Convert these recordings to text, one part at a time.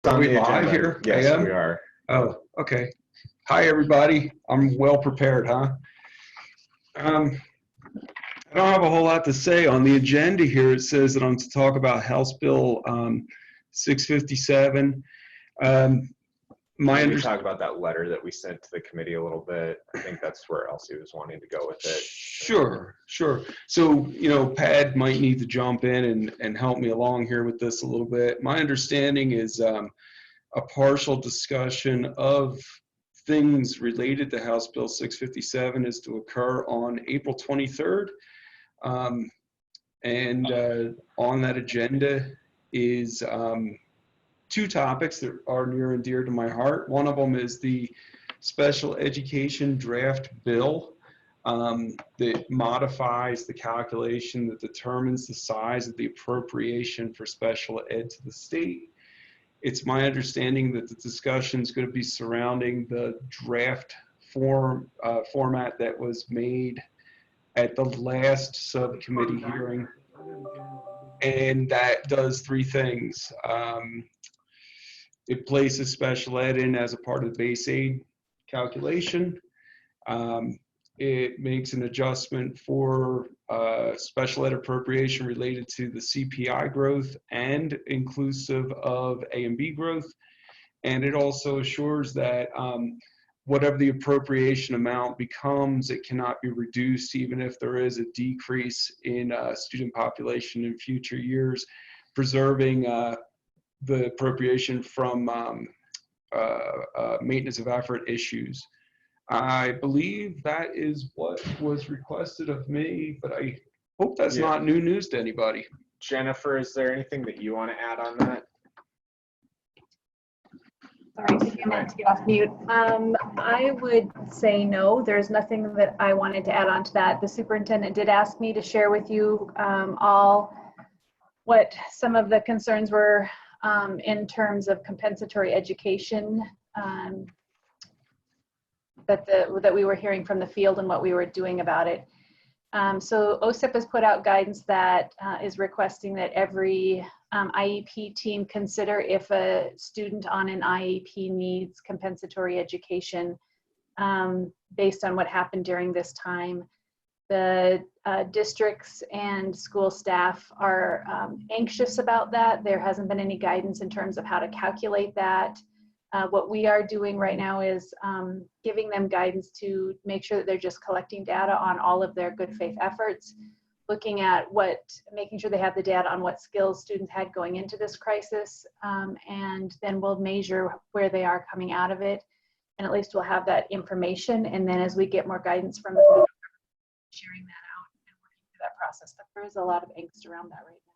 Are we the live agenda. here? Yes, AM? we are. Oh, okay. Hi, everybody. I'm well prepared, huh? I don't have a whole lot to say. On the agenda here, it says that I'm to talk about House Bill 657. Maybe talk about that letter that we sent to the committee a little bit. I think that's where Elsie was wanting to go with it. Sure. So, Pad might need to jump in and help me along here with this a little bit. My understanding is a partial discussion of things related to House Bill 657 is to occur on April 23rd. And on that agenda is two topics that are near and dear to my heart. One of them is the special education draft bill that modifies the calculation that determines the size of the appropriation for special ed to the state. It's my understanding that the discussion is going to be surrounding the draft format that was made at the last subcommittee hearing. And that does three things. It places special ed in as a part of the base aid calculation. It makes an adjustment for special ed appropriation related to the CPI growth and inclusive of A and B growth. And it also assures that whatever the appropriation amount becomes, it cannot be reduced even if there is a decrease in student population in future years, preserving the appropriation from maintenance of effort issues. I believe that is what was requested of me, but I hope that's not new news to anybody. Jenifer, is there anything that you want to add on that? Sorry, taking a minute to get off mute. I would say no, there's nothing that I wanted to add on to that. The superintendent did ask me to share with you all what some of the concerns were in terms of compensatory education that we were hearing from the field and what we were doing about it. So OSEP has put out guidance that is requesting that every IEP team consider if a student on an IEP needs compensatory education based on what happened during this time. The districts and school staff are anxious about that. There hasn't been any guidance in terms of how to calculate that. What we are doing right now is giving them guidance to make sure that they're just collecting data on all of their good faith efforts, looking at making sure they have the data on what skills students had going into this crisis, and then we'll measure where they are coming out of it, and at least we'll have that information, and then as we get more guidance from them, sharing that out and working through that process. But there is a lot of angst around that right now.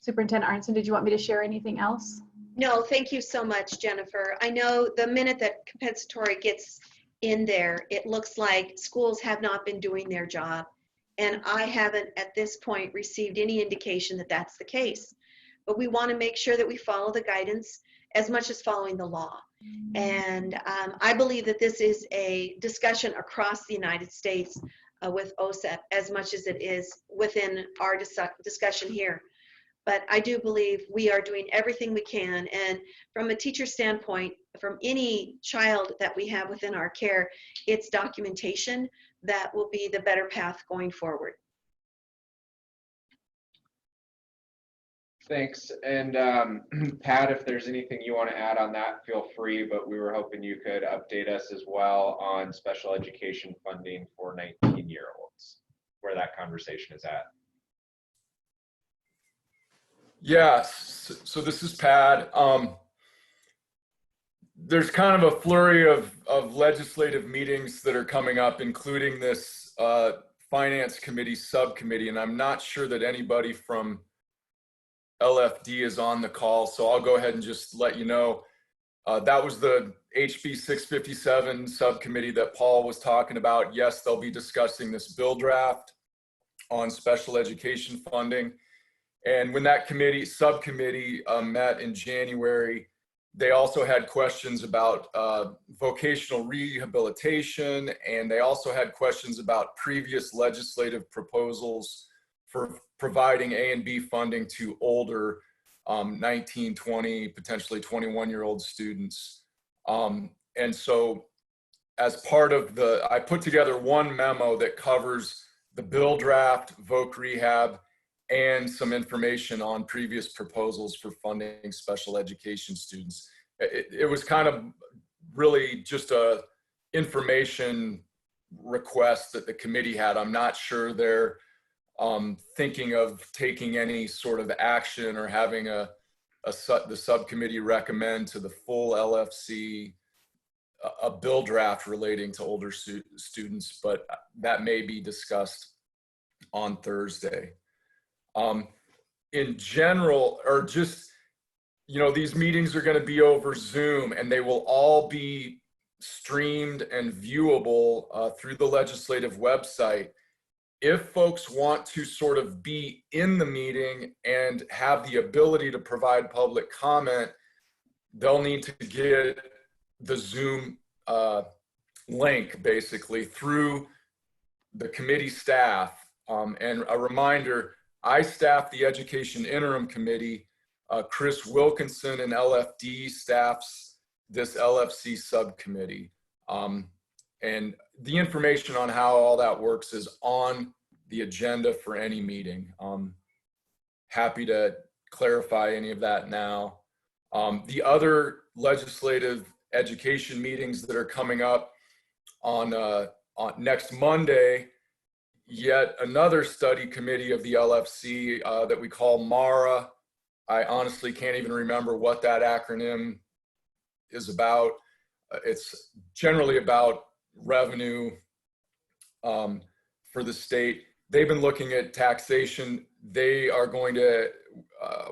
Superintendent Arnson, did you want me to share anything else? No, thank you so much, Jenifer. I know the minute that compensatory gets in there, it looks like schools have not been doing their job. And I haven't at this point received any indication that that's the case. But we want to make sure that we follow the guidance as much as following the law. And I believe that this is a discussion across the United States with OSEP as much as it is within our discussion here. But I do believe we are doing everything we can. And from a teacher standpoint, from any child that we have within our care, it's documentation that will be the better path going forward. Thanks. And Pat, if there's anything you want to add on that, feel free, but we were hoping you could update us as well on special education funding for 19-year-olds, where that conversation is at. Yes, so this is Pat. There's kind of a flurry of legislative meetings that are coming up, including this Finance Committee subcommittee, and I'm not sure that anybody from LFD is on the call, so I'll go ahead and just let you know. That was the HB 657 subcommittee that Paul was talking about. Yes, they'll be discussing this bill draft on special education funding. And when that subcommittee met in January, they also had questions about vocational rehabilitation, and they also had questions about previous legislative proposals for providing A and B funding to older 19, 20, potentially 21-year-old students. And so as part of I put together one memo that covers the bill draft, VOC rehab, and some information on previous proposals for funding special education students. It was kind of really just a information request that the committee had. I'm not sure they're thinking of taking any sort of action or having the subcommittee recommend to the full LFC a bill draft relating to older students, but that may be discussed on Thursday. In general, or just, these meetings are going to be over Zoom, and they will all be streamed and viewable through the legislative website. If folks want to sort of be in the meeting and have the ability to provide public comment, they'll need to get the Zoom link basically through the committee staff. And a reminder, I staff the Education Interim Committee. Chris Wilkinson and LFD staffs this LFC subcommittee. And the information on how all that works is on the agenda for any meeting. Happy to clarify any of that now. The other legislative education meetings that are coming up on next Monday, yet another study committee of the LFC that we call MARA. I honestly can't even remember what that acronym is about. It's generally about revenue for the state. They've been looking at taxation. They are going to,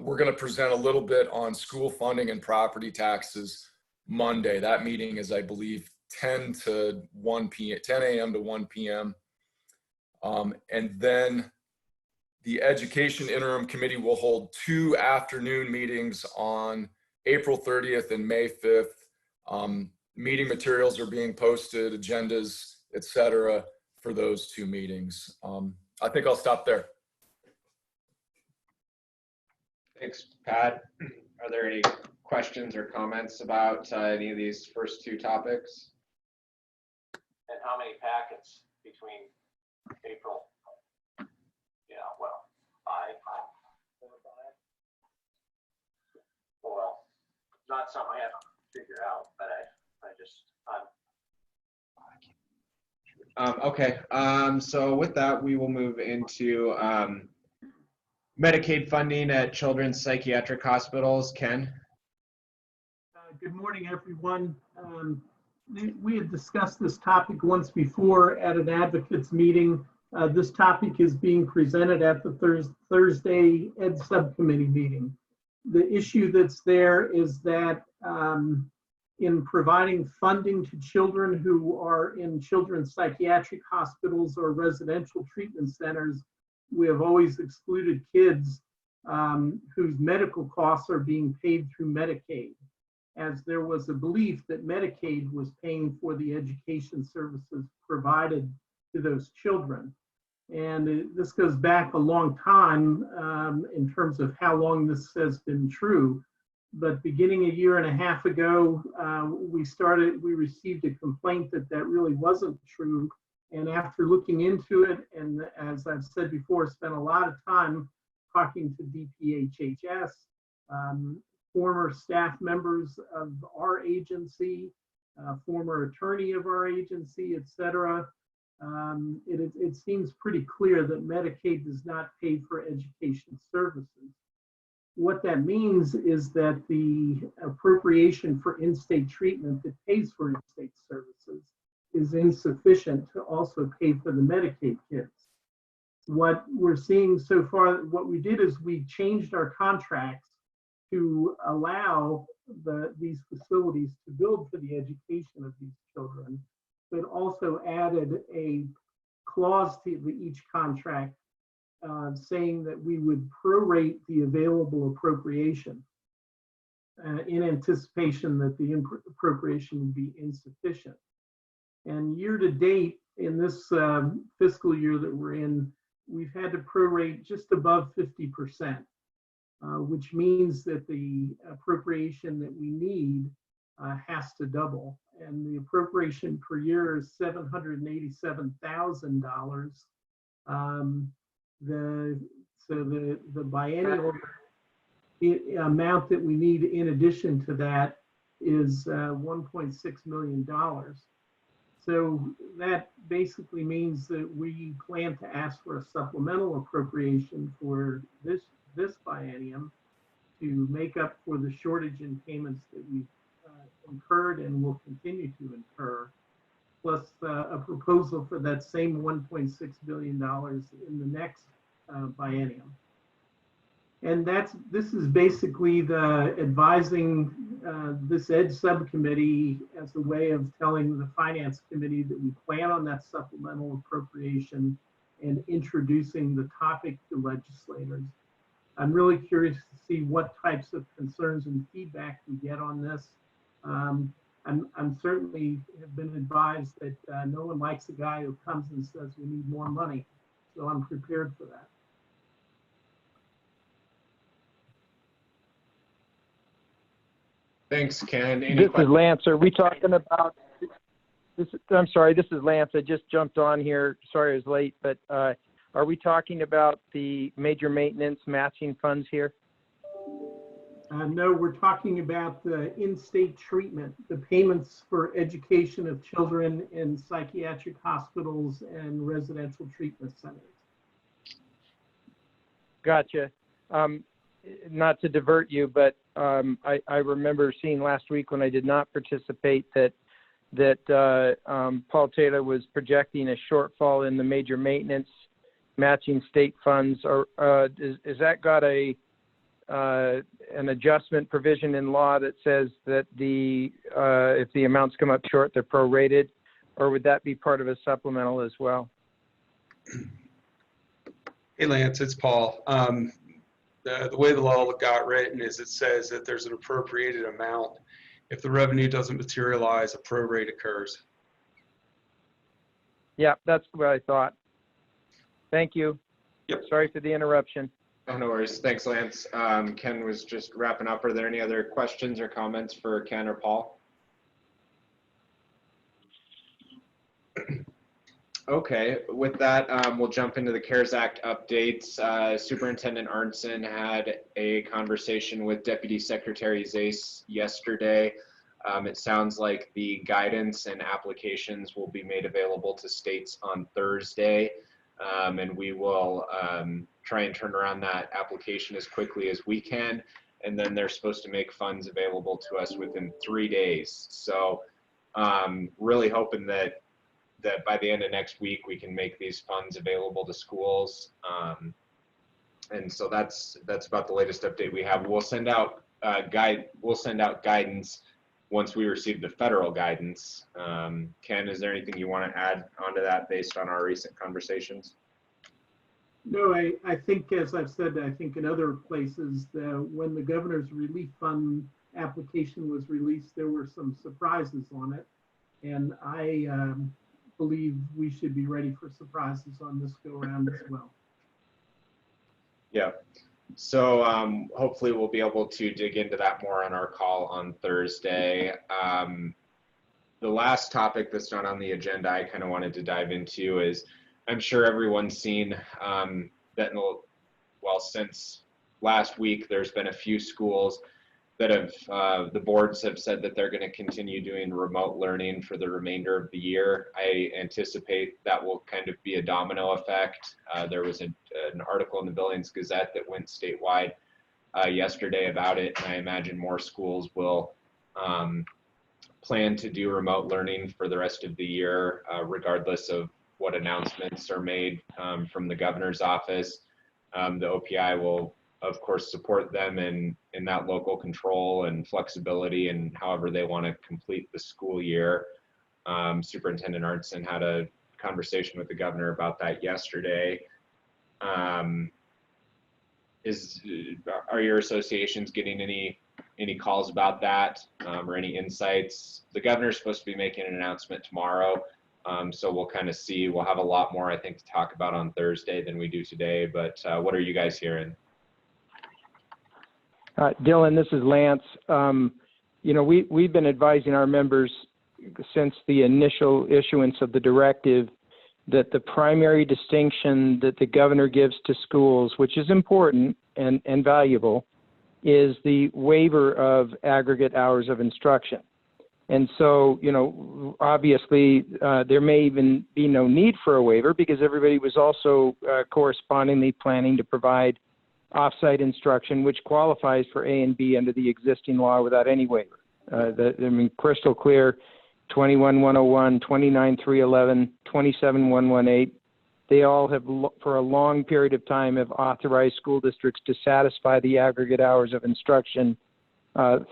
we're going to present a little bit on school funding and property taxes Monday. That meeting is, I believe, 10 to 1 p.m., 10 a.m. to 1 p.m. And then the Education Interim Committee will hold 2 afternoon meetings on April 30th and May 5th. Meeting materials are being posted, agendas, etc., for those 2 meetings. I think I'll stop there. Thanks, Pat. Are there any questions or comments about any of these first 2 topics? And how many packets between April? Yeah, well, 5. Well, not something I have to figure out, but Okay, so with that, we will move into Medicaid funding at children's psychiatric hospitals. Ken? Good morning, everyone. We had discussed this topic once before at an advocates meeting. This topic is being presented at the Thursday Ed Subcommittee meeting. The issue that's there is that in providing funding to children who are in children's psychiatric hospitals or residential treatment centers, we have always excluded kids whose medical costs are being paid through Medicaid, as there was a belief that Medicaid was paying for the education services provided to those children. And this goes back a long time in terms of how long this has been true. But beginning 1.5 years ago, we received a complaint that really wasn't true. And after looking into it, and as I've said before, spent a lot of time talking to DPHHS, former staff members of our agency, former attorney of our agency, etc. It seems pretty clear that Medicaid does not pay for education services. What that means is that the appropriation for in-state treatment that pays for in-state services is insufficient to also pay for the Medicaid kids. What we're seeing so far, what we did is we changed our contracts to allow these facilities to build for the education of these children, but also added a clause to each contract saying that we would prorate the available appropriation in anticipation that the appropriation would be insufficient. And year to date, in this fiscal year that we're in, we've had to prorate just above 50%. which means that the appropriation that we need has to double. And the appropriation per year is $787,000. The biennial amount that we need in addition to that is $1.6 million. So that basically means that we plan to ask for a supplemental appropriation for this biennium to make up for the shortage in payments that we've incurred and will continue to incur, plus a proposal for that same $1.6 billion in the next biennium. And this is basically the advising this Ed subcommittee as a way of telling the Finance Committee that we plan on that supplemental appropriation and introducing the topic to legislators. I'm really curious to see what types of concerns and feedback we get on this. I'm certainly have been advised that no one likes a guy who comes and says we need more money. So I'm prepared for that. Thanks, Ken. This is Lance. Are we talking about this? I'm sorry, this is Lance. I just jumped on here. Sorry I was late, but are we talking about the major maintenance matching funds here? No, we're talking about the in-state treatment, the payments for education of children in psychiatric hospitals and residential treatment centers. Gotcha. Not to divert you, but I remember seeing last week when I did not participate that Paul Taylor was projecting a shortfall in the major maintenance matching state funds. Or is that got an adjustment provision in law that says that if the amounts come up short, they're prorated, or would that be part of a supplemental as well? Hey, Lance, it's Paul. The way the law got written is it says that there's an appropriated amount. If the revenue doesn't materialize, a prorate occurs. Yeah, that's what I thought. Thank you. Yep. Sorry for the interruption. Oh, no worries. Thanks, Lance. Ken was just wrapping up. Are there any other questions or comments for Ken or Paul? Okay, with that, we'll jump into the CARES Act updates. Superintendent Arntzen had a conversation with Deputy Secretary Zais yesterday. It sounds like the guidance and applications will be made available to states on Thursday, and we will try and turn around that application as quickly as we can, and then they're supposed to make funds available to us within 3 days. So really hoping that by the end of next week we can make these funds available to schools, and so that's about the latest update we have. We'll send out guidance once we receive the federal guidance. Ken, is there anything you want to add onto that based on our recent conversations? No, I think, as I've said, I think in other places, when the governor's relief fund application was released, there were some surprises on it, and I believe we should be ready for surprises on this go around as well. Yeah, so hopefully we'll be able to dig into that more on our call on Thursday. The last topic that's not on the agenda I kind of wanted to dive into is, I'm sure everyone's seen that since last week there's been a few schools that have, the boards have said that they're going to continue doing remote learning for the remainder of the year. I anticipate that will kind of be a domino effect. There was an article in the Billings Gazette that went statewide yesterday about it, and I imagine more schools will plan to do remote learning for the rest of the year, regardless of what announcements are made from the governor's office. The OPI will, of course, support them in that local control and flexibility and however they want to complete the school year. Superintendent Arntzen had a conversation with the governor about that yesterday. Are your associations getting any calls about that, or any insights? The governor's supposed to be making an announcement tomorrow, so we'll kind of see. We'll have a lot more, I think, to talk about on Thursday than we do today, but what are you guys hearing? Dylan, this is Lance. We've been advising our members since the initial issuance of the directive that the primary distinction that the governor gives to schools, which is important and valuable, is the waiver of aggregate hours of instruction. And so, obviously, there may even be no need for a waiver because everybody was also correspondingly planning to provide off-site instruction, which qualifies for A and B under the existing law without any waiver. Crystal clear, 21-101, 29-311, 27-118. They all have, for a long period of time, have authorized school districts to satisfy the aggregate hours of instruction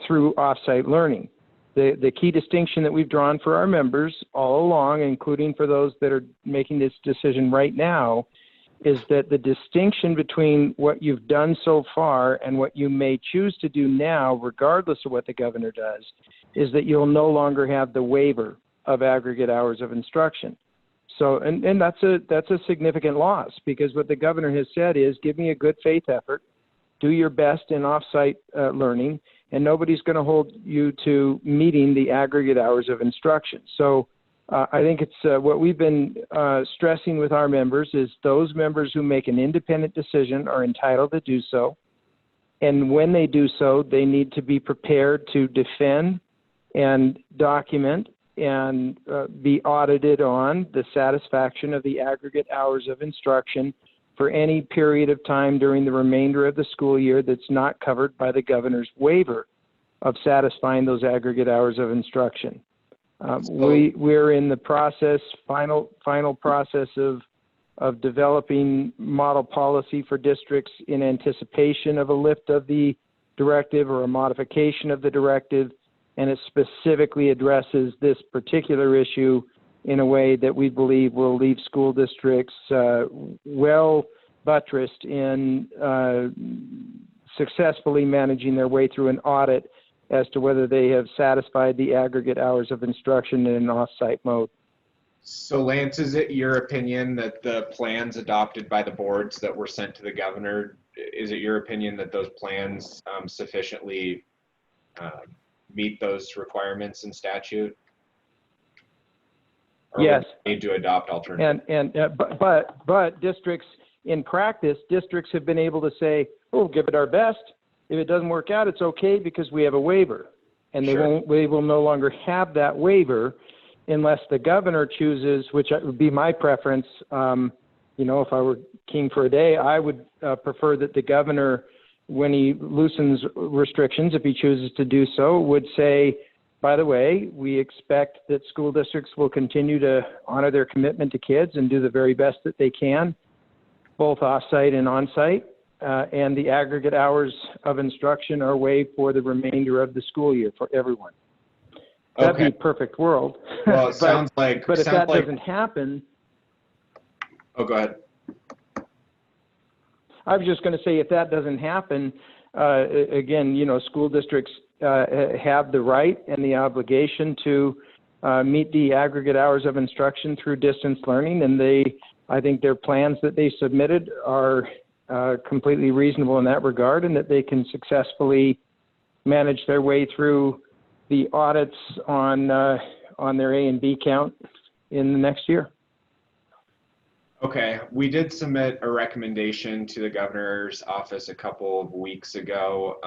through off-site learning. The key distinction that we've drawn for our members all along, including for those that are making this decision right now, is that the distinction between what you've done so far and what you may choose to do now, regardless of what the governor does, is that you'll no longer have the waiver of aggregate hours of instruction. So, and that's a significant loss, because what the governor has said is, give me a good faith effort, do your best in off-site learning, and nobody's going to hold you to meeting the aggregate hours of instruction. So I think it's what we've been stressing with our members is those members who make an independent decision are entitled to do so. And when they do so, they need to be prepared to defend and document and be audited on the satisfaction of the aggregate hours of instruction for any period of time during the remainder of the school year that's not covered by the governor's waiver of satisfying those aggregate hours of instruction. We're in the final process of developing model policy for districts in anticipation of a lift of the directive or a modification of the directive, and it specifically addresses this particular issue in a way that we believe will leave school districts well buttressed in successfully managing their way through an audit as to whether they have satisfied the aggregate hours of instruction in an off-site mode. So Lance, is it your opinion that the plans adopted by the boards that were sent to the governor, is it your opinion that those plans sufficiently meet those requirements in statute? Or yes. Need to adopt alternatives. But districts, in practice, districts have been able to say, "Oh, give it our best. If it doesn't work out, it's okay because we have a waiver," and they will no longer have that waiver unless the governor chooses, which would be my preference. If I were king for a day, I would prefer that the governor, when he loosens restrictions, if he chooses to do so, would say, by the way, we expect that school districts will continue to honor their commitment to kids and do the very best that they can, both off-site and on-site, and the aggregate hours of instruction are waived for the remainder of the school year for everyone. That'd be a perfect world. Well, it sounds like. But if that doesn't happen. Oh, go ahead. I was just going to say, if that doesn't happen, again, school districts have the right and the obligation to meet the aggregate hours of instruction through distance learning, and I think their plans that they submitted are completely reasonable in that regard, and that they can successfully manage their way through the audits on their A and B count in the next year. Okay, we did submit a recommendation to the governor's office a couple of weeks ago,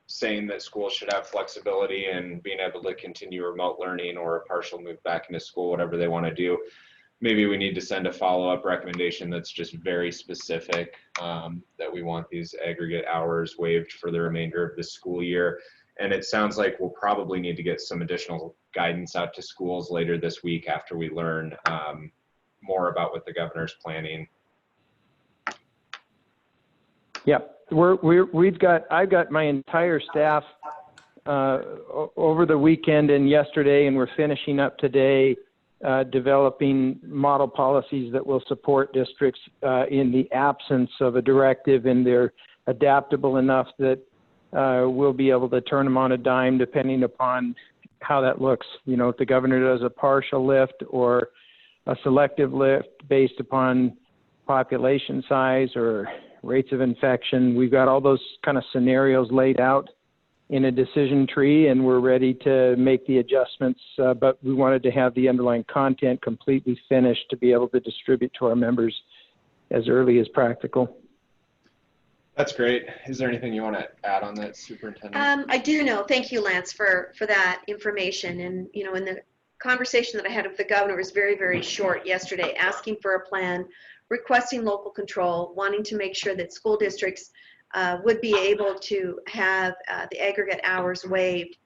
saying that schools should have flexibility in being able to continue remote learning or a partial move back into school, whatever they want to do. Maybe we need to send a follow-up recommendation that's just very specific, that we want these aggregate hours waived for the remainder of the school year. And it sounds like we'll probably need to get some additional guidance out to schools later this week after we learn more about what the governor's planning. Yeah, I've got my entire staff over the weekend and yesterday, and we're finishing up today, developing model policies that will support districts in the absence of a directive, and they're adaptable enough that we'll be able to turn them on a dime depending upon how that looks. If the governor does a partial lift or a selective lift based upon population size or rates of infection. We've got all those kind of scenarios laid out in a decision tree, and we're ready to make the adjustments, but we wanted to have the underlying content completely finished to be able to distribute to our members as early as practical. That's great. Is there anything you want to add on that, Superintendent? I do know. Thank you, Lance, for that information. And, you know, in the conversation that I had with the governor was very, very short yesterday, asking for a plan, requesting local control, wanting to make sure that school districts would be able to have the aggregate hours waived.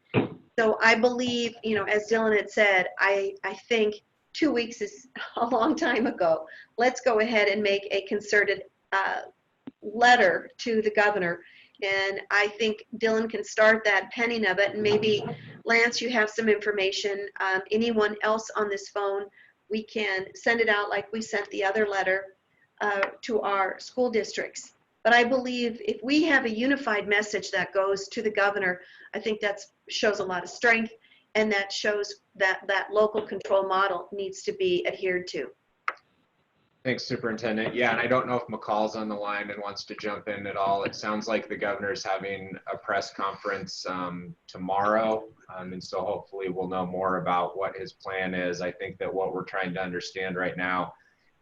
So I believe, you know, as Dylan had said, I think 2 weeks is a long time ago. Let's go ahead and make a concerted letter to the governor. And I think Dylan can start that penning of it. And maybe, Lance, you have some information. Anyone else on this phone, we can send it out like we sent the other letter to our school districts. But I believe if we have a unified message that goes to the governor, I think that shows a lot of strength, and that shows that that local control model needs to be adhered to. Thanks, Superintendent. Yeah, and I don't know if McCall's on the line and wants to jump in at all. It sounds like the governor's having a press conference tomorrow, and so hopefully we'll know more about what his plan is. I think that what we're trying to understand right now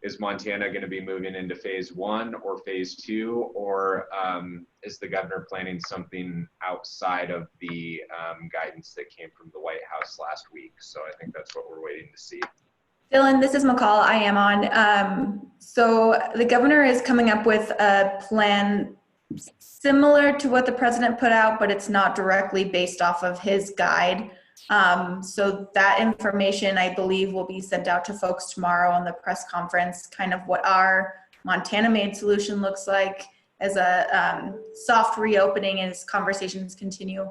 is Montana going to be moving into phase 1 or phase 2, or is the governor planning something outside of the guidance that came from the White House last week? So I think that's what we're waiting to see. Dylan, this is McCall. I am on. So the governor is coming up with a plan similar to what the president put out, but it's not directly based off of his guide. So that information, I believe, will be sent out to folks tomorrow on the press conference, kind of what our Montana-made solution looks like as a soft reopening as conversations continue.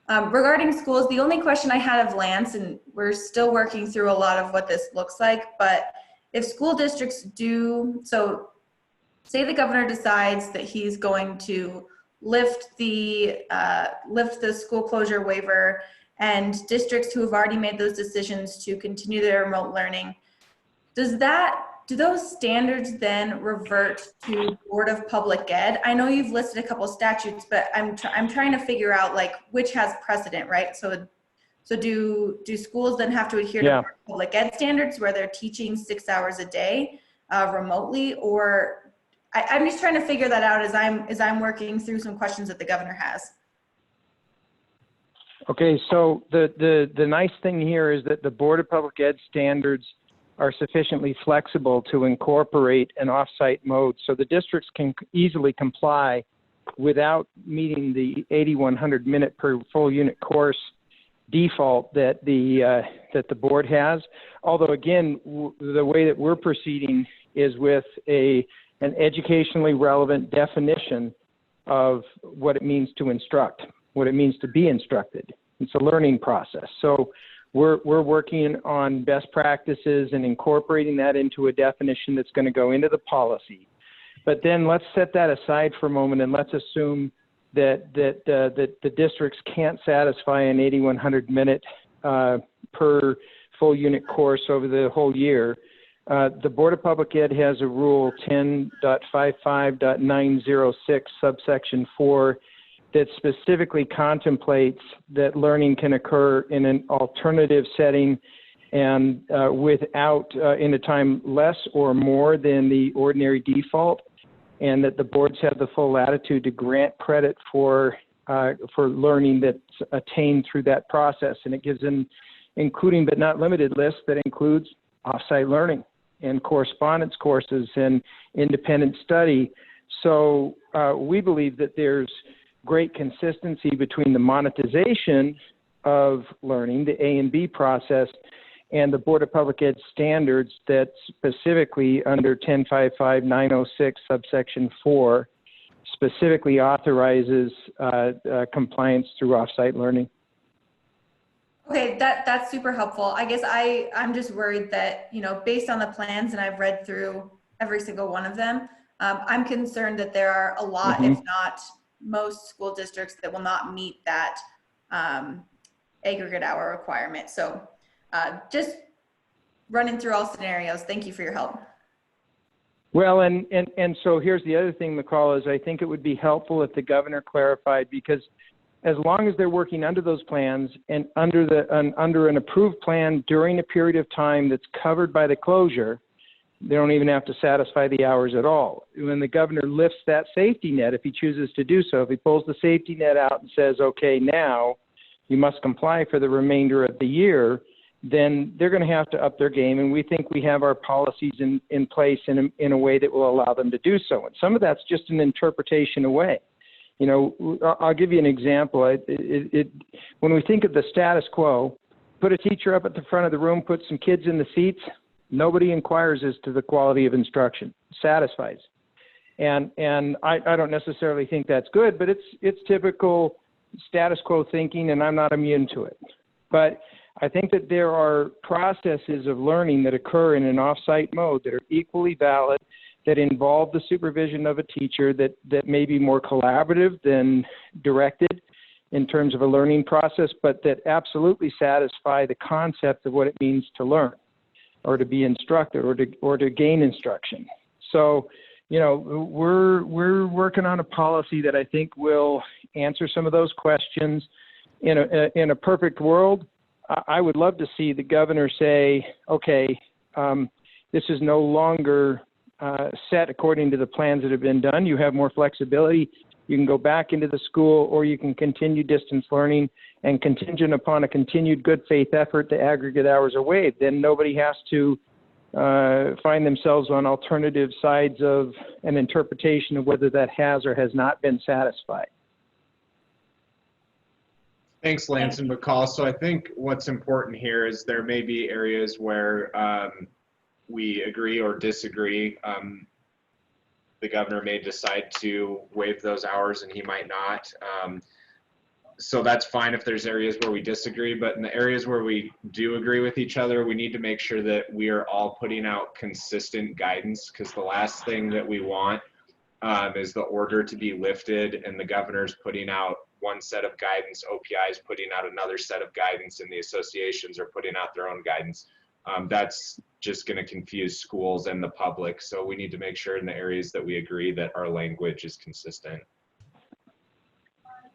Regarding schools, the only question I had of Lance, and we're still working through a lot of what this looks like, but if school districts do, so say the governor decides that he's going to lift the school closure waiver, and districts who have already made those decisions to continue their remote learning, do those standards then revert to Board of Public Ed? I know you've listed a couple of statutes, but I'm trying to figure out like which has precedent, right? So do schools then have to adhere to Board of Public Ed standards where they're teaching 6 hours a day remotely, or I'm just trying to figure that out as I'm working through some questions that the governor has. Okay, so the nice thing here is that the Board of Public Ed standards are sufficiently flexible to incorporate an off-site mode, so the districts can easily comply without meeting the 8,100 minute per full unit course default that the board has. Although again, the way that we're proceeding is with an educationally relevant definition of what it means to instruct, what it means to be instructed. It's a learning process. So we're working on best practices and incorporating that into a definition that's going to go into the policy. But then let's set that aside for a moment and let's assume that the districts can't satisfy an 8,100 minute per full unit course over the whole year. The Board of Public Ed has a rule 10.55.906 subsection 4 that specifically contemplates that learning can occur in an alternative setting and without in a time less or more than the ordinary default, and that the boards have the full latitude to grant credit for learning that's attained through that process. And it gives an including but not limited list that includes off-site learning and correspondence courses and independent study. So we believe that there's great consistency between the monetization of learning, the A and B process, and the Board of Public Ed standards that specifically under 10.55.906 subsection 4 specifically authorizes compliance through off-site learning. Okay, that's super helpful. I guess I'm just worried that, you know, based on the plans, and I've read through every single one of them, I'm concerned that there are a lot, if not most school districts that will not meet that aggregate hour requirement. So just running through all scenarios, thank you for your help. Well, and so here's the other thing, McCall, is I think it would be helpful if the governor clarified, because as long as they're working under those plans and under an approved plan during a period of time that's covered by the closure, they don't even have to satisfy the hours at all. When the governor lifts that safety net, if he chooses to do so, if he pulls the safety net out and says, okay, now you must comply for the remainder of the year, then they're going to have to up their game. And we think we have our policies in place in a way that will allow them to do so. And some of that's just an interpretation away. You know, I'll give you an example. When we think of the status quo, put a teacher up at the front of the room, put some kids in the seats, nobody inquires as to the quality of instruction, satisfies. And I don't necessarily think that's good, but it's typical status quo thinking, and I'm not immune to it. But I think that there are processes of learning that occur in an off-site mode that are equally valid, that involve the supervision of a teacher, that may be more collaborative than directed in terms of a learning process, but that absolutely satisfy the concept of what it means to learn or to be instructed or to gain instruction. So, you know, we're working on a policy that I think will answer some of those questions. In a perfect world, I would love to see the governor say, okay, this is no longer set according to the plans that have been done. You have more flexibility. You can go back into the school, or you can continue distance learning, and contingent upon a continued good faith effort, the aggregate hours are waived. Then nobody has to find themselves on alternative sides of an interpretation of whether that has or has not been satisfied. Thanks, Lance and McCall. So I think what's important here is there may be areas where we agree or disagree. The governor may decide to waive those hours and he might not. So that's fine if there's areas where we disagree, but in the areas where we do agree with each other, we need to make sure that we are all putting out consistent guidance, because the last thing that we want is the order to be lifted and the governor's putting out one set of guidance, OPI is putting out another set of guidance, and the associations are putting out their own guidance. That's just going to confuse schools and the public. So we need to make sure in the areas that we agree that our language is consistent.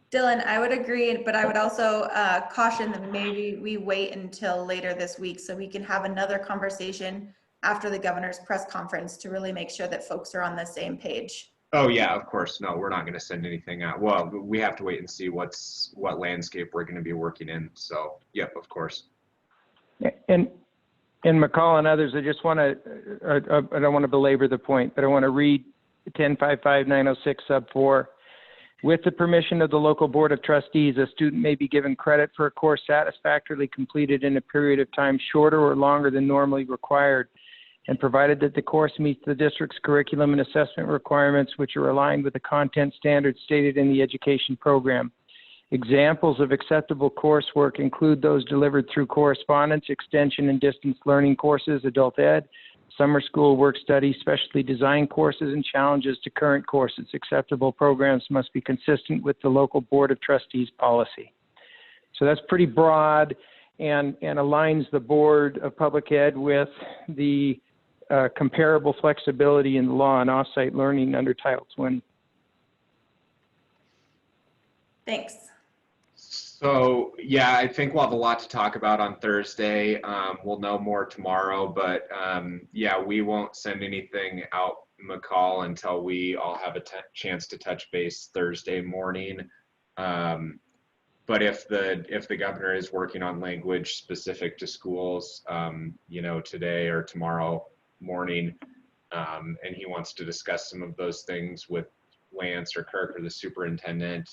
Dylan, I would agree, but I would also caution that maybe we wait until later this week so we can have another conversation after the governor's press conference to really make sure that folks are on the same page. Oh yeah, of course. No, we're not going to send anything out. Well, we have to wait and see what landscape we're going to be working in. So, yep, of course. And McCall and others, I just want to, I don't want to belabor the point, but I want to read 10.55.906 sub 4. With the permission of the local board of trustees, a student may be given credit for a course satisfactorily completed in a period of time shorter or longer than normally required, and provided that the course meets the district's curriculum and assessment requirements, which are aligned with the content standards stated in the education program. Examples of acceptable coursework include those delivered through correspondence, extension and distance learning courses, adult ed, summer school, work study, specially designed courses, and challenges to current courses. Acceptable programs must be consistent with the local board of trustees policy. So that's pretty broad and aligns the Board of Public Ed with the comparable flexibility in the law on off-site learning under Title 20. Thanks. So yeah, I think we'll have a lot to talk about on Thursday. We'll know more tomorrow, but yeah, we won't send anything out, McCall, until we all have a chance to touch base Thursday morning. But if the governor is working on language specific to schools, you know, today or tomorrow morning, and he wants to discuss some of those things with Lance or Kirk or the superintendent,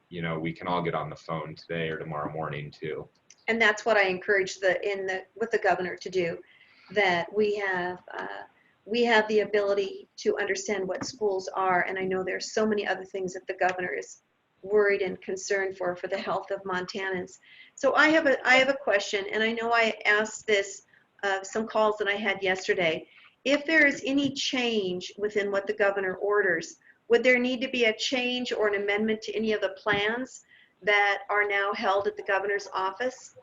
you know, we can all get on the phone today or tomorrow morning too. And that's what I encourage with the governor to do, that we have the ability to understand what schools are. And I know there's so many other things that the governor is worried and concerned for the health of Montanans. So I have a question, and I know I asked this some calls that I had yesterday. If there is any change within what the governor orders, would there need to be a change or an amendment to any of the plans that are now held at the governor's office?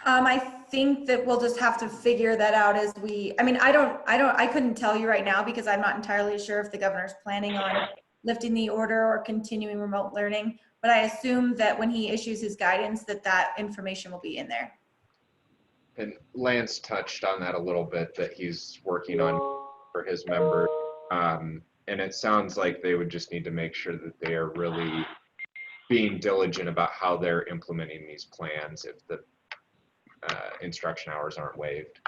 I think that we'll just have to figure that out as I mean, I couldn't tell you right now because I'm not entirely sure if the governor's planning on lifting the order or continuing remote learning, but I assume that when he issues his guidance that information will be in there. And Lance touched on that a little bit, that he's working on for his members. And it sounds like they would just need to make sure that they are really being diligent about how they're implementing these plans if the instruction hours aren't waived.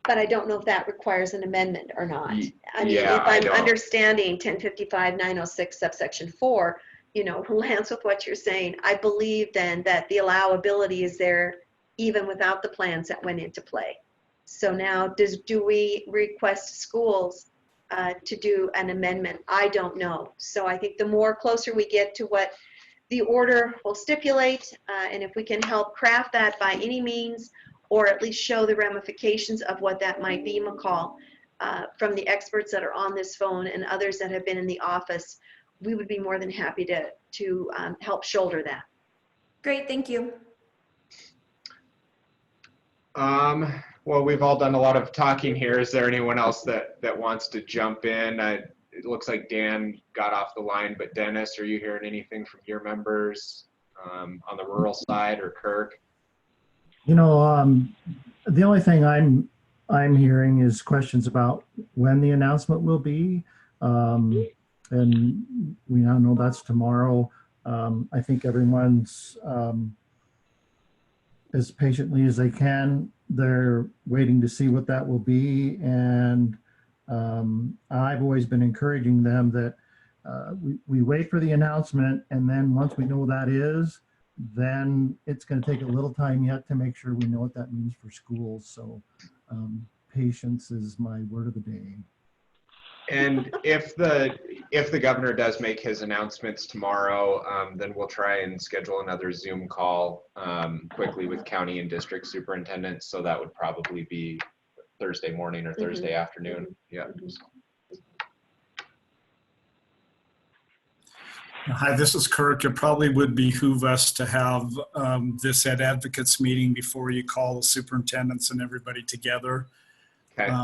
But I don't know if that requires an amendment or not. I mean, Yeah, if I'm don't. understanding 1055-906 subsection 4, you know, Lance, with what you're saying, I believe then that the allowability is there even without the plans that went into play. So now do we request schools to do an amendment? I don't know. So I think the more closer we get to what the order will stipulate, and if we can help craft that by any means, or at least show the ramifications of what that might be, McCall, from the experts that are on this phone and others that have been in the office, we would be more than happy to help shoulder that. Great, thank you. Well, we've all done a lot of talking here. Is there anyone else that wants to jump in? It looks like Dan got off the line, but Dennis, are you hearing anything from your members on the rural side, or Kirk? You know, the only thing I'm hearing is questions about when the announcement will be, and we now know that's tomorrow. I think everyone's as patiently as they can. They're waiting to see what that will be, and I've always been encouraging them that we wait for the announcement, and then once we know what that is, then it's going to take a little time yet to make sure we know what that means for schools. So patience is my word of the day. And if the governor does make his announcements tomorrow, then we'll try and schedule another Zoom call quickly with county and district superintendents. So that would probably be Thursday morning or Thursday afternoon. Yeah. Hi, this is Kirk. It probably would behoove us to have this Ed Advocates meeting before you call the superintendents and everybody together. Okay.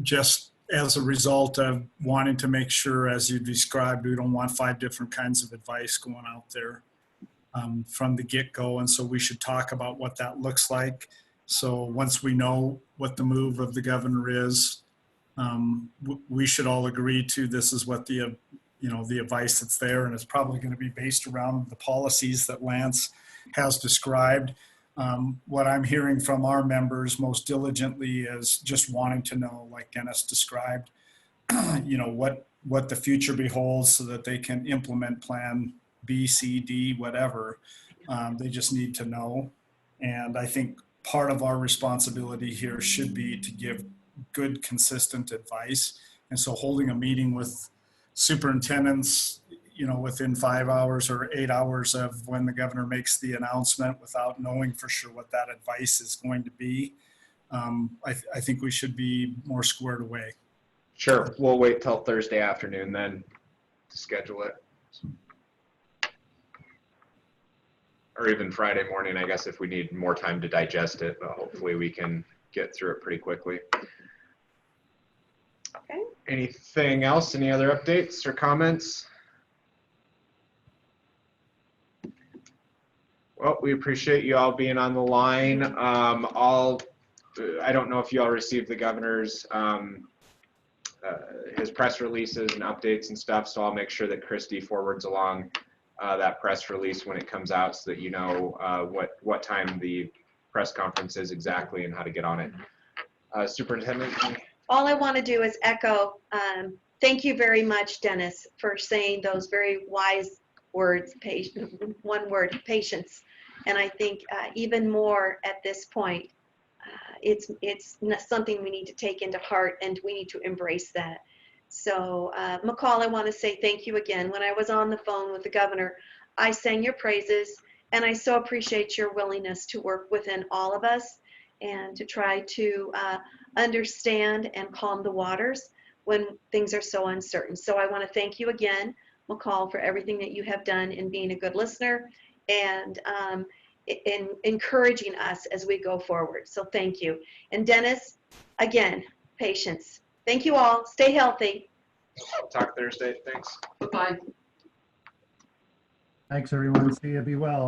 Just as a result of wanting to make sure, as you described, we don't want 5 different kinds of advice going out there from the get-go. And so we should talk about what that looks like. So once we know what the move of the governor is, we should all agree to this is what the the advice that's there, and it's probably going to be based around the policies that Lance has described. What I'm hearing from our members most diligently is just wanting to know, like Dennis described, what the future beholds so that they can implement plan B, C, D, whatever. They just need to know. And I think part of our responsibility here should be to give good, consistent advice. And so holding a meeting with superintendents, within 5 hours or 8 hours of when the governor makes the announcement without knowing for sure what that advice is going to be, I think we should be more squared away. Sure. We'll wait till Thursday afternoon then to schedule it. Or even Friday morning, I guess, if we need more time to digest it, but hopefully we can get through it pretty quickly. Okay. Anything else? Any other updates or comments? Well, we appreciate you all being on the line. I don't know if you all received the governor's his press releases and updates and stuff, so I'll make sure that Christy forwards along that press release when it comes out, so that you know what time the press conference is exactly and how to get on it. Superintendent? All I want to do is echo, thank you very much, Dennis, for saying those very wise words, one word, patience. And I think even more at this point, it's something we need to take into heart, and we need to embrace that. So McCall, I want to say thank you again. When I was on the phone with the governor, I sang your praises, and I so appreciate your willingness to work within all of us and to try to understand and calm the waters when things are so uncertain. So I want to thank you again, McCall, for everything that you have done in being a good listener. And in encouraging us as we go forward. So thank you. And Dennis, again, patience. Thank you all. Stay healthy. Talk Thursday. Thanks. Bye-bye. Thanks, everyone. See you. Be well.